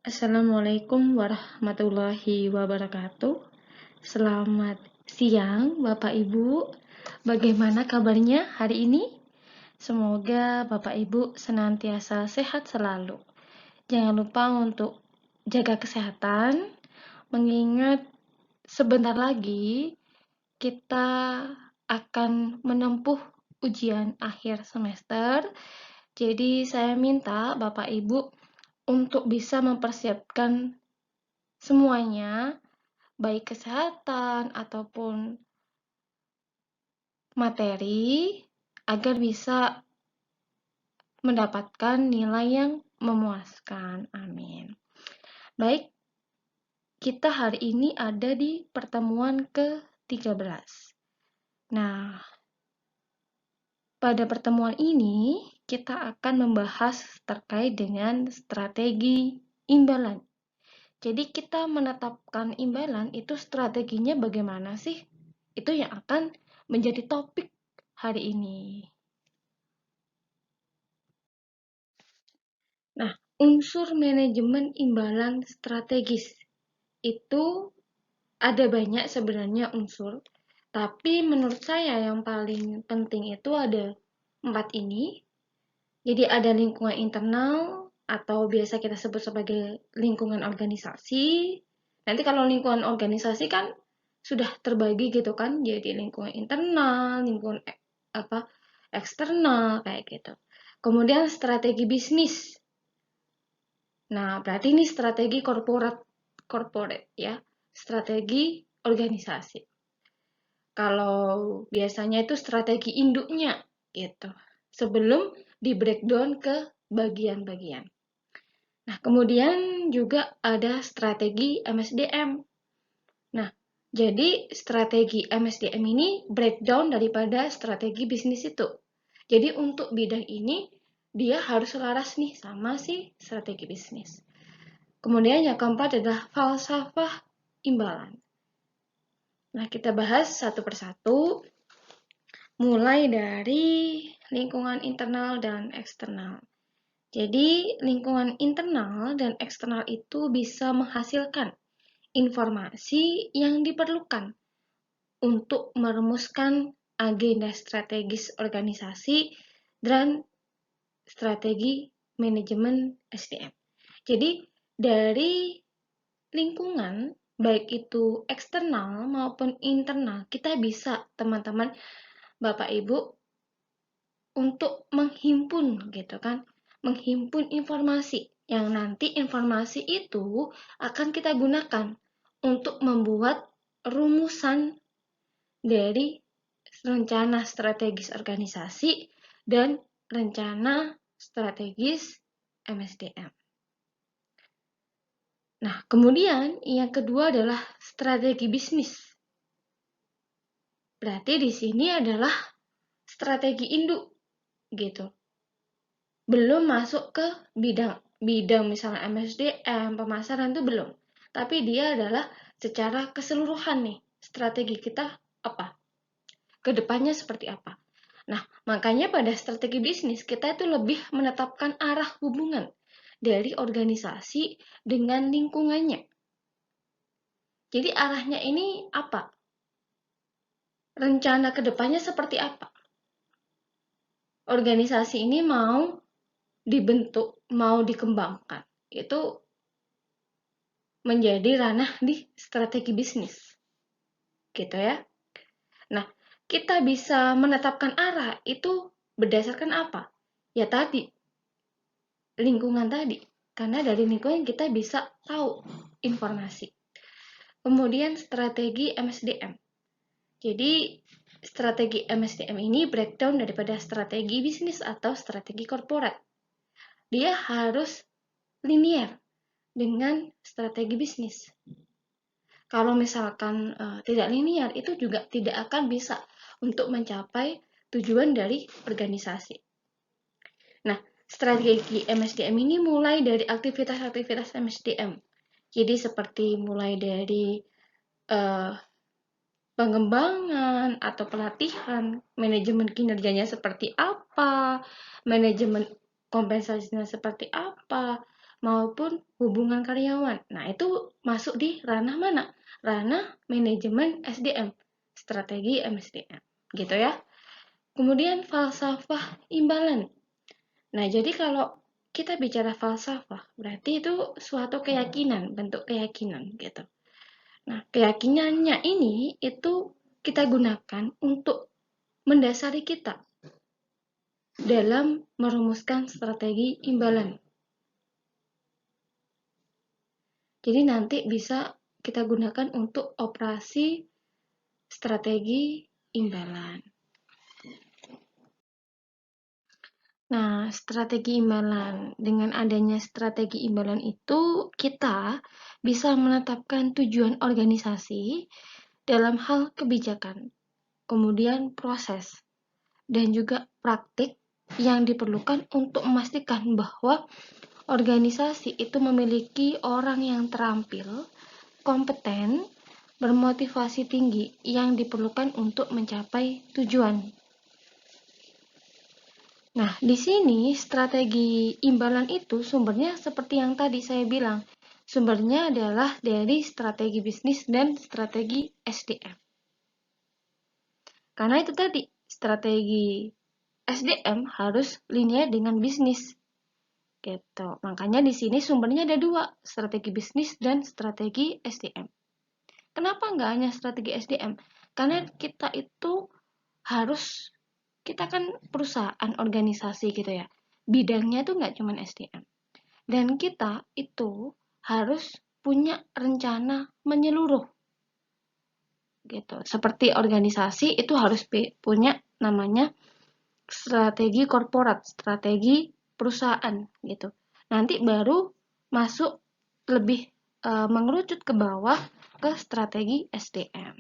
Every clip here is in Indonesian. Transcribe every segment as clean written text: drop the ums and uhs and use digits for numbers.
Assalamualaikum warahmatullahi wabarakatuh. Selamat siang, Bapak Ibu. Bagaimana kabarnya hari ini? Semoga Bapak Ibu senantiasa sehat selalu. Jangan lupa untuk jaga kesehatan, mengingat sebentar lagi kita akan menempuh ujian akhir semester. Jadi saya minta Bapak Ibu untuk bisa mempersiapkan semuanya, baik kesehatan ataupun materi, agar bisa mendapatkan nilai yang memuaskan. Amin. Baik, kita hari ini ada di pertemuan ke-13. Nah, pada pertemuan ini kita akan membahas terkait dengan strategi imbalan. Jadi kita menetapkan imbalan itu strateginya bagaimana sih? Itu yang akan menjadi topik hari ini. Nah, unsur manajemen imbalan strategis itu ada banyak sebenarnya unsur, tapi menurut saya yang paling penting itu ada 4 ini. Jadi ada lingkungan internal atau biasa kita sebut sebagai lingkungan organisasi. Nanti kalau lingkungan organisasi kan sudah terbagi gitu kan, jadi lingkungan internal, lingkungan eksternal kayak gitu. Kemudian strategi bisnis. Nah, berarti ini strategi corporate ya, strategi organisasi. Kalau biasanya itu strategi induknya gitu. Sebelum di breakdown ke bagian-bagian. Nah, kemudian juga ada strategi MSDM. Nah, jadi strategi MSDM ini breakdown daripada strategi bisnis itu. Jadi untuk bidang ini dia harus selaras nih sama si strategi bisnis. Kemudian yang keempat adalah falsafah imbalan. Nah, kita bahas satu persatu, mulai dari lingkungan internal dan eksternal. Jadi, lingkungan internal dan eksternal itu bisa menghasilkan informasi yang diperlukan untuk merumuskan agenda strategis organisasi dan strategi manajemen SDM. Jadi, dari lingkungan, baik itu eksternal maupun internal, kita bisa, teman-teman, Bapak Ibu, untuk menghimpun gitu kan, menghimpun informasi yang nanti informasi itu akan kita gunakan untuk membuat rumusan dari rencana strategis organisasi dan rencana strategis MSDM. Nah, kemudian yang kedua adalah strategi bisnis. Berarti di sini adalah strategi induk gitu. Belum masuk ke bidang misalnya MSDM, pemasaran itu belum. Tapi dia adalah secara keseluruhan nih, strategi kita apa? Kedepannya seperti apa? Nah, makanya pada strategi bisnis kita itu lebih menetapkan arah hubungan dari organisasi dengan lingkungannya. Jadi arahnya ini apa? Rencana kedepannya seperti apa? Organisasi ini mau dibentuk, mau dikembangkan. Itu menjadi ranah di strategi bisnis. Gitu ya. Nah, kita bisa menetapkan arah itu berdasarkan apa? Ya tadi, lingkungan tadi. Karena dari lingkungan kita bisa tahu informasi. Kemudian strategi MSDM. Jadi, strategi MSDM ini breakdown daripada strategi bisnis atau strategi korporat. Dia harus linear dengan strategi bisnis. Kalau misalkan tidak linear, itu juga tidak akan bisa untuk mencapai tujuan dari organisasi. Nah, strategi MSDM ini mulai dari aktivitas-aktivitas MSDM. Jadi seperti mulai dari pengembangan atau pelatihan, manajemen kinerjanya seperti apa, manajemen kompensasinya seperti apa, maupun hubungan karyawan. Nah, itu masuk di ranah mana? Ranah manajemen SDM, strategi MSDM, gitu ya. Kemudian falsafah imbalan. Nah, jadi kalau kita bicara falsafah, berarti itu suatu keyakinan, bentuk keyakinan gitu. Nah, keyakinannya ini itu kita gunakan untuk mendasari kita dalam merumuskan strategi imbalan. Jadi nanti bisa kita gunakan untuk operasi strategi imbalan. Nah, strategi imbalan. Dengan adanya strategi imbalan itu, kita bisa menetapkan tujuan organisasi dalam hal kebijakan, kemudian proses, dan juga praktik yang diperlukan untuk memastikan bahwa organisasi itu memiliki orang yang terampil, kompeten, bermotivasi tinggi yang diperlukan untuk mencapai tujuan. Nah, di sini strategi imbalan itu sumbernya seperti yang tadi saya bilang. Sumbernya adalah dari strategi bisnis dan strategi SDM. Karena itu tadi, strategi SDM harus linear dengan bisnis. Gitu. Makanya di sini sumbernya ada dua, strategi bisnis dan strategi SDM. Kenapa nggak hanya strategi SDM? Karena kita itu harus, kita kan perusahaan organisasi gitu ya, bidangnya tuh nggak cuma SDM, dan kita itu harus punya rencana menyeluruh gitu. Seperti organisasi itu harus punya namanya strategi korporat, strategi perusahaan gitu. Nanti baru masuk lebih mengerucut ke bawah ke strategi SDM.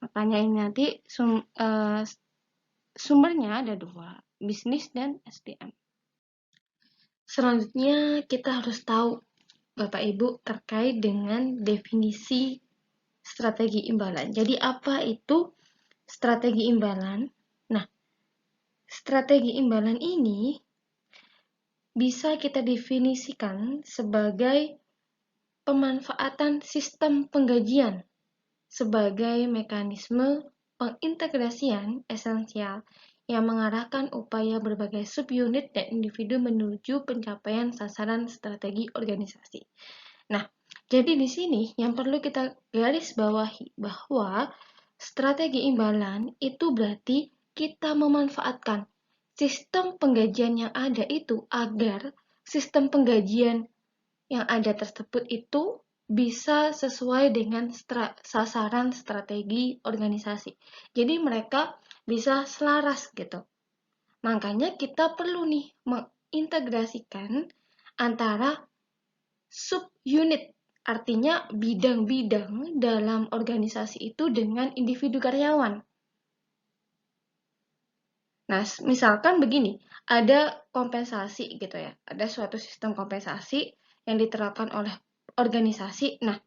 Makanya ini nanti sumbernya ada dua, bisnis dan SDM. Selanjutnya kita harus tahu, Bapak Ibu, terkait dengan definisi strategi imbalan. Jadi apa itu strategi imbalan? Nah, strategi imbalan ini bisa kita definisikan sebagai pemanfaatan sistem penggajian sebagai mekanisme pengintegrasian esensial yang mengarahkan upaya berbagai subunit dan individu menuju pencapaian sasaran strategi organisasi. Nah, jadi di sini yang perlu kita garis bawahi bahwa strategi imbalan itu berarti kita memanfaatkan sistem penggajian yang ada itu agar sistem penggajian yang ada tersebut itu bisa sesuai dengan sasaran strategi organisasi. Jadi mereka bisa selaras gitu. Makanya kita perlu nih mengintegrasikan antara subunit, artinya bidang-bidang dalam organisasi itu dengan individu karyawan. Nah, misalkan begini, ada kompensasi gitu ya, ada suatu sistem kompensasi yang diterapkan oleh organisasi. Nah,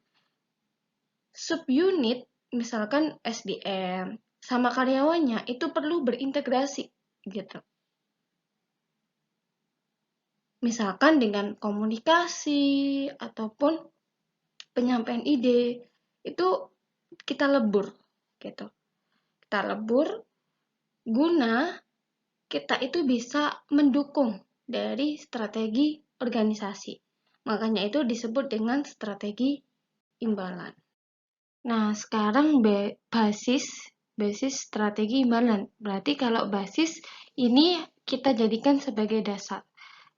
subunit misalkan SDM sama karyawannya itu perlu berintegrasi gitu. Misalkan dengan komunikasi ataupun penyampaian ide itu kita lebur gitu. Kita lebur guna kita itu bisa mendukung dari strategi organisasi. Makanya itu disebut dengan strategi imbalan. Nah, sekarang basis strategi imbalan. Berarti kalau basis ini kita jadikan sebagai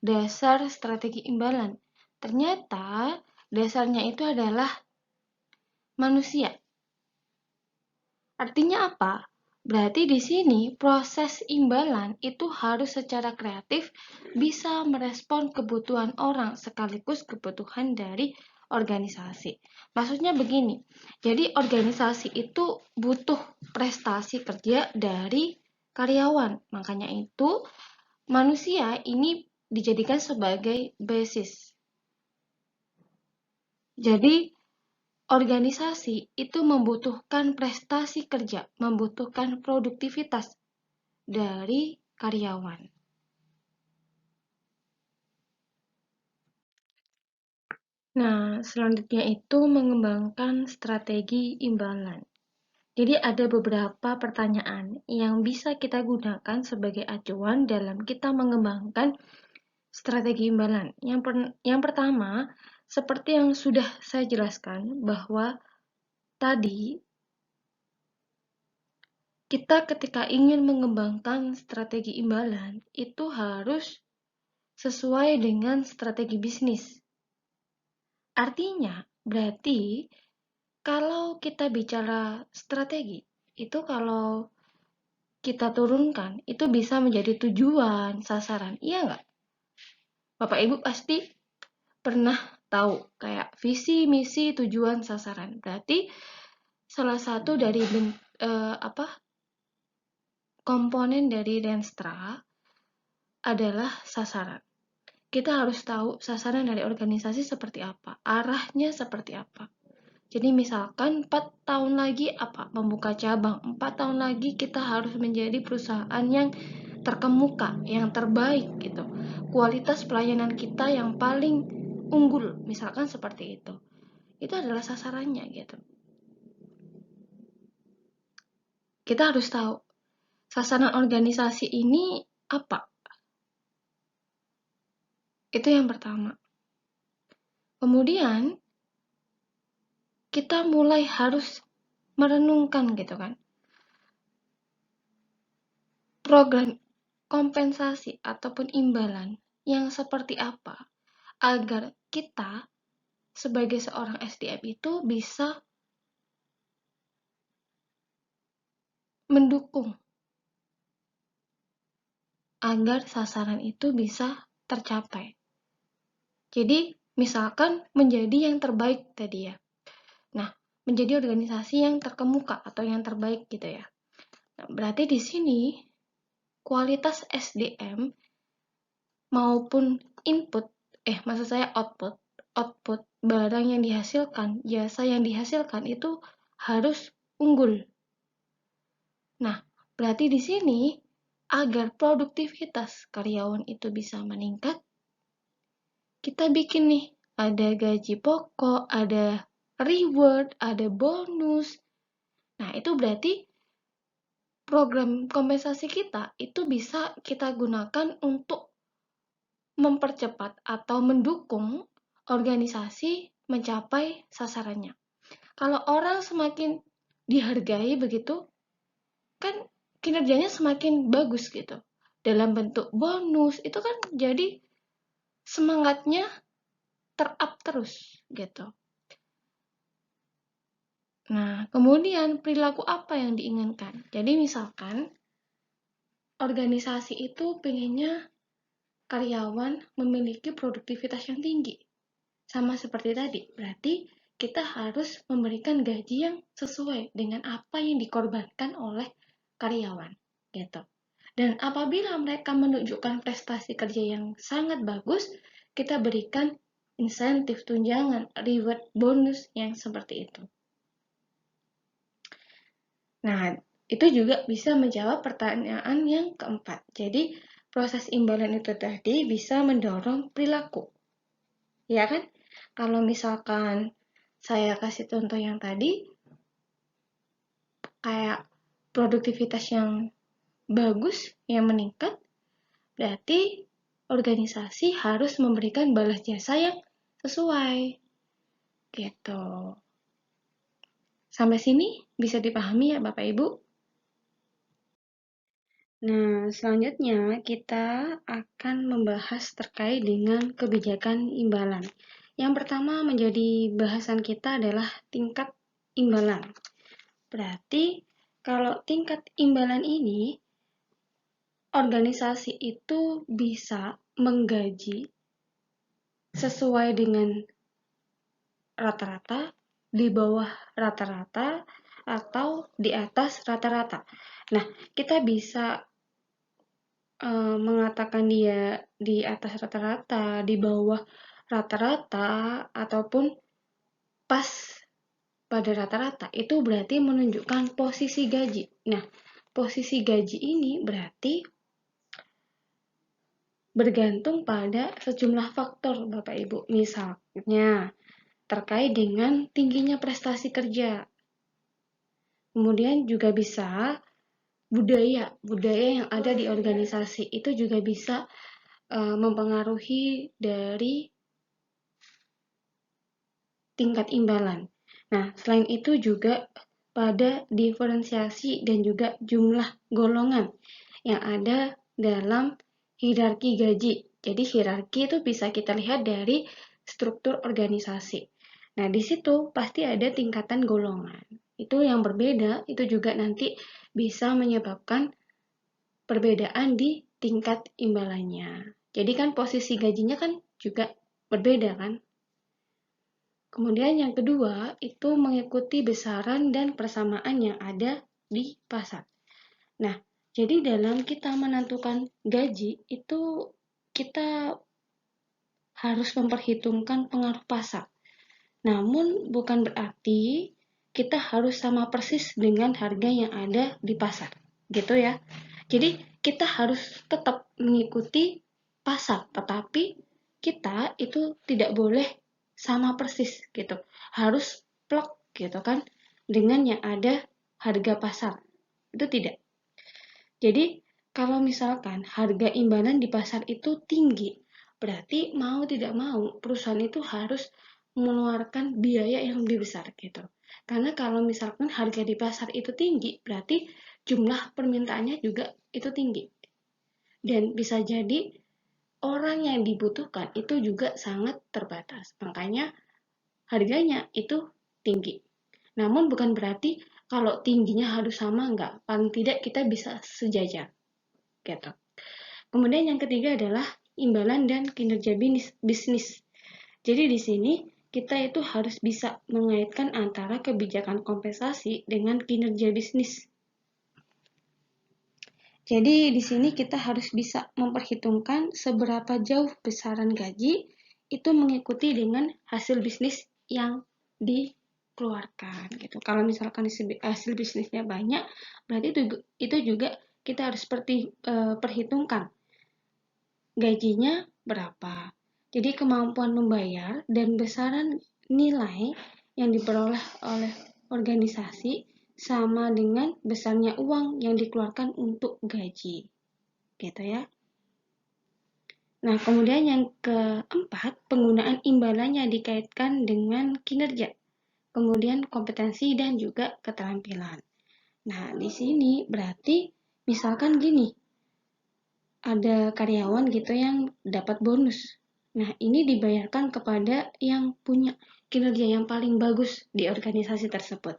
dasar strategi imbalan. Ternyata dasarnya itu adalah manusia. Artinya apa? Berarti di sini proses imbalan itu harus secara kreatif bisa merespon kebutuhan orang sekaligus kebutuhan dari organisasi. Maksudnya begini, jadi organisasi itu butuh prestasi kerja dari karyawan. Makanya itu manusia ini dijadikan sebagai basis. Jadi organisasi itu membutuhkan prestasi kerja, membutuhkan produktivitas dari karyawan. Nah, selanjutnya itu mengembangkan strategi imbalan. Jadi ada beberapa pertanyaan yang bisa kita gunakan sebagai acuan dalam kita mengembangkan strategi imbalan. Yang pertama, seperti yang sudah saya jelaskan bahwa tadi kita ketika ingin mengembangkan strategi imbalan itu harus sesuai dengan strategi bisnis. Artinya, berarti kalau kita bicara strategi, itu kalau kita turunkan, itu bisa menjadi tujuan, sasaran. Iya nggak? Bapak Ibu pasti pernah tahu kayak visi, misi, tujuan, sasaran. Berarti salah satu dari komponen dari Renstra adalah sasaran. Kita harus tahu sasaran dari organisasi seperti apa, arahnya seperti apa. Jadi misalkan 4 tahun lagi apa? Membuka cabang. 4 tahun lagi kita harus menjadi perusahaan yang terkemuka, yang terbaik gitu. Kualitas pelayanan kita yang paling unggul, misalkan seperti itu. Itu adalah sasarannya gitu. Kita harus tahu sasaran organisasi ini apa. Itu yang pertama. Kemudian kita mulai harus merenungkan gitu kan. Program kompensasi ataupun imbalan yang seperti apa agar kita sebagai seorang SDM itu bisa mendukung agar sasaran itu bisa tercapai. Jadi, misalkan menjadi yang terbaik tadi ya. Nah, menjadi organisasi yang terkemuka atau yang terbaik gitu ya. Nah, berarti di sini kualitas SDM maupun maksud saya output barang yang dihasilkan, jasa yang dihasilkan itu harus unggul. Nah, berarti di sini agar produktivitas karyawan itu bisa meningkat, kita bikin nih, ada gaji pokok, ada reward, ada bonus. Nah, itu berarti program kompensasi kita itu bisa kita gunakan untuk mempercepat atau mendukung organisasi mencapai sasarannya. Kalau orang semakin dihargai begitu, kan kinerjanya semakin bagus gitu. Dalam bentuk bonus, itu kan jadi semangatnya ter-up terus gitu. Nah, kemudian perilaku apa yang diinginkan? Jadi misalkan organisasi itu pengennya karyawan memiliki produktivitas yang tinggi. Sama seperti tadi, berarti kita harus memberikan gaji yang sesuai dengan apa yang dikorbankan oleh karyawan, gitu. Dan apabila mereka menunjukkan prestasi kerja yang sangat bagus, kita berikan insentif, tunjangan, reward, bonus yang seperti itu. Nah, itu juga bisa menjawab pertanyaan yang keempat. Jadi, proses imbalan itu tadi bisa mendorong perilaku. Ya kan? Kalau misalkan saya kasih contoh yang tadi, kayak produktivitas yang bagus, yang meningkat, berarti organisasi harus memberikan balas jasa yang sesuai. Gitu. Sampai sini bisa dipahami ya Bapak Ibu? Nah, selanjutnya kita akan membahas terkait dengan kebijakan imbalan. Yang pertama menjadi bahasan kita adalah tingkat imbalan. Berarti kalau tingkat imbalan ini, organisasi itu bisa menggaji sesuai dengan rata-rata, di bawah rata-rata, atau di atas rata-rata. Nah, kita bisa mengatakan dia di atas rata-rata, di bawah rata-rata, ataupun pas pada rata-rata. Itu berarti menunjukkan posisi gaji. Nah, posisi gaji ini berarti bergantung pada sejumlah faktor, Bapak Ibu. Misalnya, terkait dengan tingginya prestasi kerja. Kemudian juga bisa budaya yang ada di organisasi itu juga bisa mempengaruhi dari tingkat imbalan. Nah, selain itu juga pada diferensiasi dan juga jumlah golongan yang ada dalam hierarki gaji. Jadi hierarki itu bisa kita lihat dari struktur organisasi. Nah, di situ pasti ada tingkatan golongan. Itu yang berbeda, itu juga nanti bisa menyebabkan perbedaan di tingkat imbalannya. Jadi kan posisi gajinya kan juga berbeda kan. Kemudian yang kedua itu mengikuti besaran dan persamaan yang ada di pasar. Nah, jadi dalam kita menentukan gaji itu kita harus memperhitungkan pengaruh pasar. Namun bukan berarti kita harus sama persis dengan harga yang ada di pasar. Gitu ya. Jadi kita harus tetap mengikuti pasar, tetapi kita itu tidak boleh sama persis gitu. Harus plek gitu kan dengan yang ada harga pasar. Itu tidak. Jadi kalau misalkan harga imbalan di pasar itu tinggi, berarti mau tidak mau perusahaan itu harus mengeluarkan biaya yang lebih besar gitu. Karena kalau misalkan harga di pasar itu tinggi, berarti jumlah permintaannya juga itu tinggi. Dan bisa jadi orang yang dibutuhkan itu juga sangat terbatas. Makanya harganya itu tinggi. Namun bukan berarti kalau tingginya harus sama, enggak. Paling tidak kita bisa sejajar. Gitu. Kemudian yang ketiga adalah imbalan dan kinerja bisnis. Jadi di sini kita itu harus bisa mengaitkan antara kebijakan kompensasi dengan kinerja bisnis. Jadi di sini kita harus bisa memperhitungkan seberapa jauh besaran gaji itu mengikuti dengan hasil bisnis yang dikeluarkan gitu. Kalau misalkan hasil bisnisnya banyak, berarti itu juga kita harus perhitungkan gajinya berapa. Jadi kemampuan membayar dan besaran nilai yang diperoleh oleh organisasi sama dengan besarnya uang yang dikeluarkan untuk gaji. Gitu ya. Nah, kemudian yang keempat, penggunaan imbalannya dikaitkan dengan kinerja, kemudian kompetensi dan juga keterampilan. Nah, di sini berarti misalkan gini, ada karyawan gitu yang dapat bonus. Nah, ini dibayarkan kepada yang punya kinerja yang paling bagus di organisasi tersebut.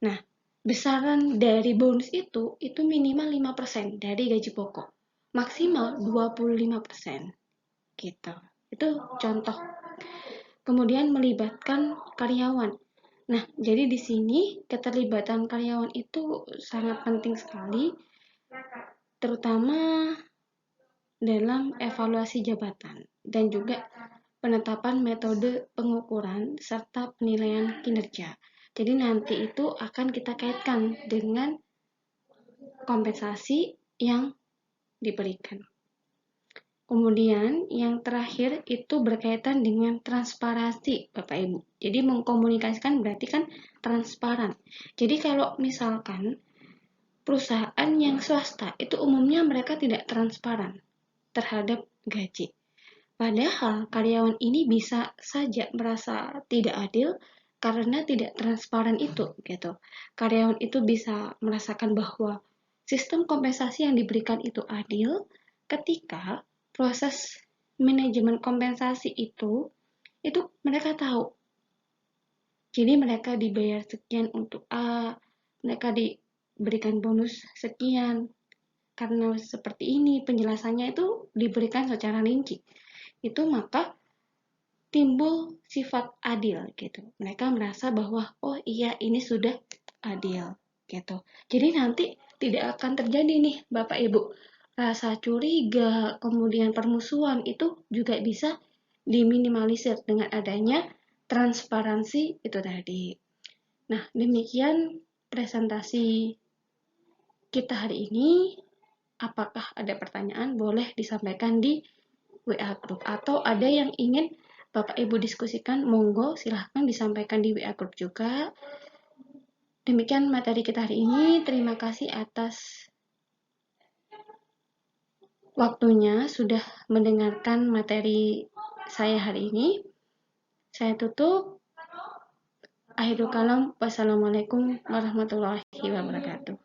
Nah, besaran dari bonus itu minimal 5% dari gaji pokok. Maksimal 25%. Gitu. Itu contoh. Kemudian melibatkan karyawan. Nah, jadi di sini keterlibatan karyawan itu sangat penting sekali, terutama dalam evaluasi jabatan dan juga penetapan metode pengukuran serta penilaian kinerja. Jadi nanti itu akan kita kaitkan dengan kompensasi yang diberikan. Kemudian yang terakhir itu berkaitan dengan transparansi, Bapak Ibu. Jadi mengkomunikasikan berarti kan transparan. Jadi kalau misalkan perusahaan yang swasta itu umumnya mereka tidak transparan terhadap gaji. Padahal karyawan ini bisa saja merasa tidak adil karena tidak transparan itu gitu. Karyawan itu bisa merasakan bahwa sistem kompensasi yang diberikan itu adil ketika proses manajemen kompensasi itu mereka tahu. Jadi mereka dibayar sekian untuk A, mereka diberikan bonus sekian. Karena seperti ini penjelasannya itu diberikan secara rinci. Itu maka timbul sifat adil gitu. Mereka merasa bahwa oh iya ini sudah adil gitu. Jadi nanti tidak akan terjadi nih Bapak Ibu rasa curiga, kemudian permusuhan itu juga bisa diminimalisir dengan adanya transparansi itu tadi. Nah, demikian presentasi kita hari ini. Apakah ada pertanyaan? Boleh disampaikan di WA Group atau ada yang ingin Bapak Ibu diskusikan, monggo silahkan disampaikan di WA Group juga. Demikian materi kita hari ini. Terima kasih atas waktunya sudah mendengarkan materi saya hari ini. Saya tutup. Akhirul kalam. Wassalamualaikum warahmatullahi wabarakatuh.